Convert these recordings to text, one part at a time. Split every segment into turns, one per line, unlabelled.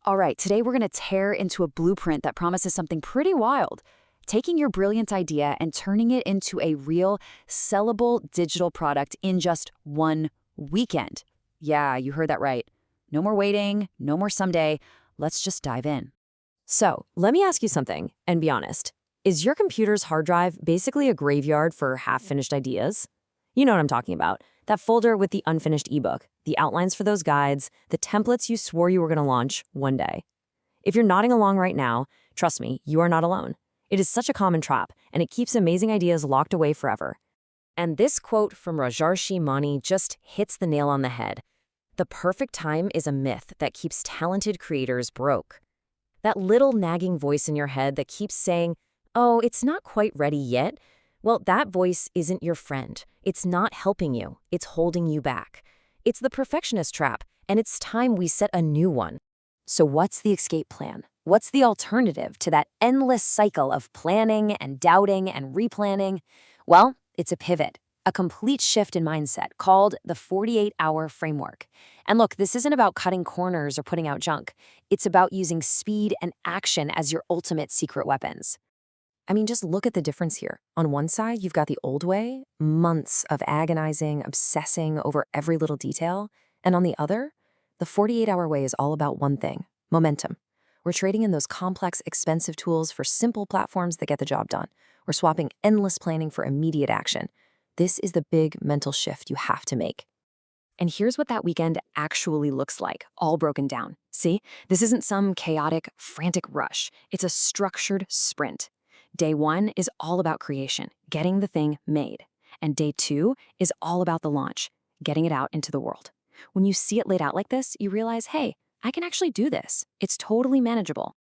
All right, today we're going to tear into a blueprint that promises something pretty wild. Taking your brilliant idea and turning it into a real, sellable digital product in just one weekend. Yeah, you heard that right. No more waiting, no more someday. Let's just dive in.
So, let me ask you something, and be honest. Is your computer's hard drive basically a graveyard for half-finished ideas? You know what I'm talking about. That folder with the unfinished ebook, the outlines for those guides, the templates you swore you were going to launch one day. If you're nodding along right now, trust me, you are not alone. It is such a common trap, and it keeps amazing ideas locked away forever. And this quote from Rajarshi Hub just hits the nail on the head. The perfect time is a myth that keeps talented creators broke. That little nagging voice in your head that keeps saying, "Oh, it's not quite ready yet." Well, that voice isn't your friend. It's not helping you. It's holding you back. It's the perfectionist trap, and it's time we set a new one. So what's the escape plan? What's the alternative to that endless cycle of planning and doubting and replanning? Well, it's a pivot, a complete shift in mindset called the 48-hour framework. And look, this isn't about cutting corners or putting out junk. It's about using speed and action as your ultimate secret weapons. I mean, just look at the difference here. On one side, you've got the old way, months of agonizing, obsessing over every little detail. And on the other, the 48-hour way is all about one thing: momentum. We're trading in those complex, expensive tools for simple platforms that get the job done. We're swapping endless planning for immediate action. This is the big mental shift you have to make. And here's what that weekend actually looks like, all broken down. See, this isn't some chaotic, frantic rush. It's a structured sprint. Day 1 is all about creation, getting the thing made. And day 2 is all about the launch, getting it out into the world. When you see it laid out like this, you realize, hey, I can actually do this. It's totally manageable.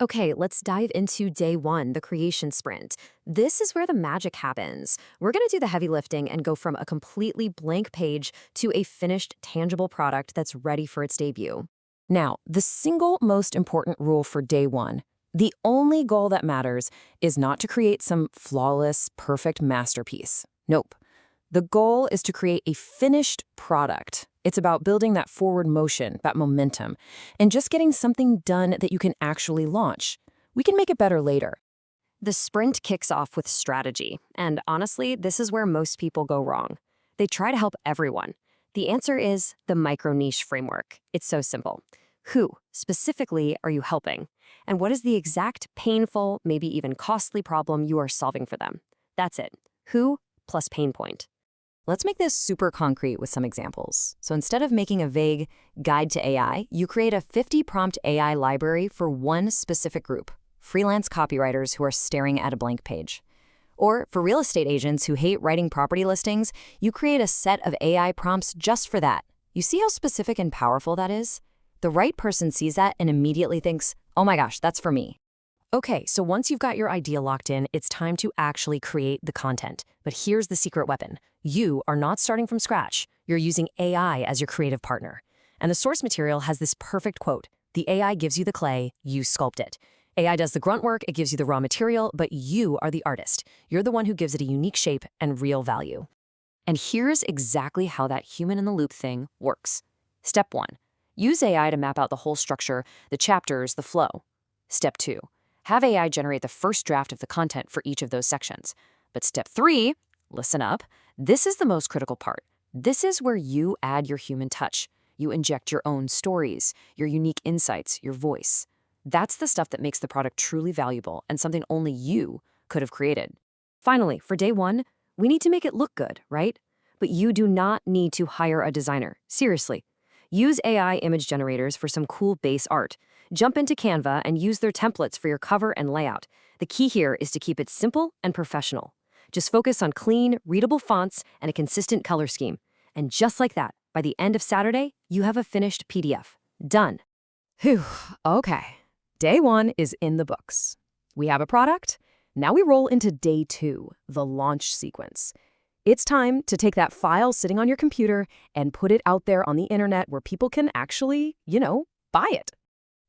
Okay, let's dive into day 1, the creation sprint. This is where the magic happens. We're going to do the heavy lifting and go from a completely blank page to a finished, tangible product that's ready for its debut. Now, the single most important rule for day 1, the only goal that matters, is not to create some flawless, perfect masterpiece. Nope. The goal is to create a finished product. It's about building that forward motion, that momentum, and just getting something done that you can actually launch. We can make it better later. The sprint kicks off with strategy, and honestly, this is where most people go wrong. They try to help everyone. The answer is the micro-niche framework. It's so simple. Who, specifically, are you helping? And what is the exact painful, maybe even costly problem you are solving for them? That's it. Who plus pain point. Let's make this super concrete with some examples. So instead of making a vague guide to AI, you create a 50-prompt AI library for one specific group: freelance copywriters who are staring at a blank page. Or for real estate agents who hate writing property listings, you create a set of AI prompts just for that. You see how specific and powerful that is? The right person sees that and immediately thinks, oh my gosh, that's for me. Okay, so once you've got your idea locked in, it's time to actually create the content. But here's the secret weapon. You are not starting from scratch. You're using AI as your creative partner. And the source material has this perfect quote: the AI gives you the clay, you sculpt it. AI does the grunt work, it gives you the raw material, but you are the artist. You're the one who gives it a unique shape and real value. And here's exactly how that human-in-the-loop thing works. Step 1. Use AI to map out the whole structure, the chapters, the flow. Step 2. Have AI generate the first draft of the content for each of those sections. But step 3, listen up, this is the most critical part. This is where you add your human touch. You inject your own stories, your unique insights, your voice. That's the stuff that makes the product truly valuable and something only you could have created. Finally, for day 1, we need to make it look good, right? But you do not need to hire a designer. Seriously. Use AI image generators for some cool base art. Jump into Canva and use their templates for your cover and layout. The key here is to keep it simple and professional. Just focus on clean, readable fonts and a consistent color scheme. And just like that, by the end of Saturday, you have a finished PDF. Done.
Whew, okay. Day 1 is in the books. We have a product. Now we roll into day 2, the launch sequence. It's time to take that file sitting on your computer and put it out there on the internet where people can actually, buy it.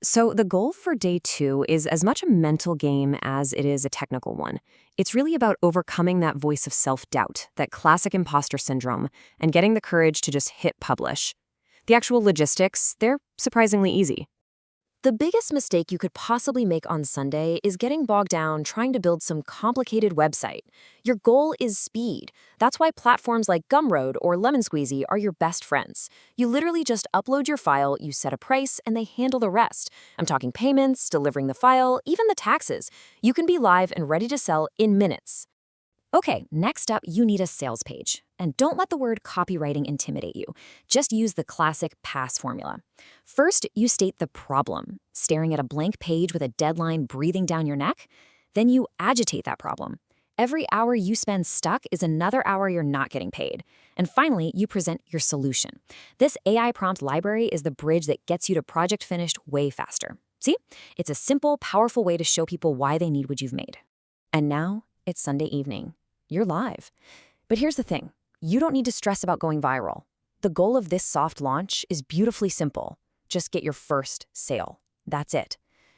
So the goal for day 2 is as much a mental game as it is a technical one. It's really about overcoming that voice of self-doubt, that classic imposter syndrome, and getting the courage to just hit publish. The actual logistics, they're surprisingly easy. The biggest mistake you could possibly make on Sunday is getting bogged down trying to build some complicated website. Your goal is speed. That's why platforms like Gumroad or LemonSqueezy are your best friends. You literally just upload your file, you set a price, and they handle the rest. I'm talking payments, delivering the file, even the taxes. You can be live and ready to sell in minutes.
Okay, next up, you need a sales page. And don't let the word copywriting intimidate you. Just use the classic PASS formula. First, you state the problem, staring at a blank page with a deadline breathing down your neck. Then you agitate that problem. Every hour you spend stuck is another hour you're not getting paid. And finally, you present your solution. This AI prompt library is the bridge that gets you to project finished way faster. See? It's a simple, powerful way to show people why they need what you've made. And now, it's Sunday evening. You're live. But here's the thing. You don't need to stress about going viral. The goal of this soft launch is beautifully simple. Just get your first sale. That's it.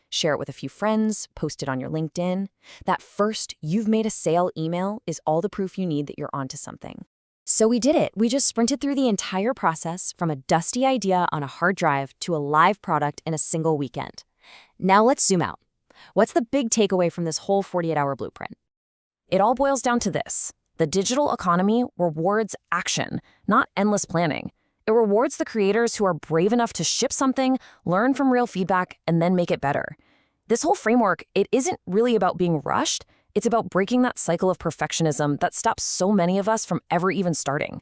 Share it with a few friends, post it on your LinkedIn. That first "you've made a sale" email is all the proof you need that you're onto something. So we did it. We just sprinted through the entire process from a dusty idea on a hard drive to a live product in a single weekend. Now let's zoom out. What's the big takeaway from this whole 48-hour blueprint? It all boils down to this. The digital economy rewards action, not endless planning. It rewards the creators who are brave enough to ship something, learn from real feedback, and then make it better. This whole framework, it isn't really about being rushed. It's about breaking that cycle of perfectionism that stops so many of us from ever even starting.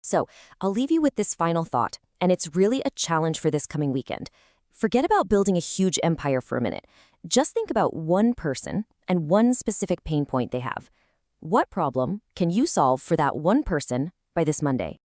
So I'll leave you with this final thought, and it's really a challenge for this coming weekend. Forget about building a huge empire for a minute. Just think about one person and one specific pain point they have. What problem can you solve for that one person by this Monday?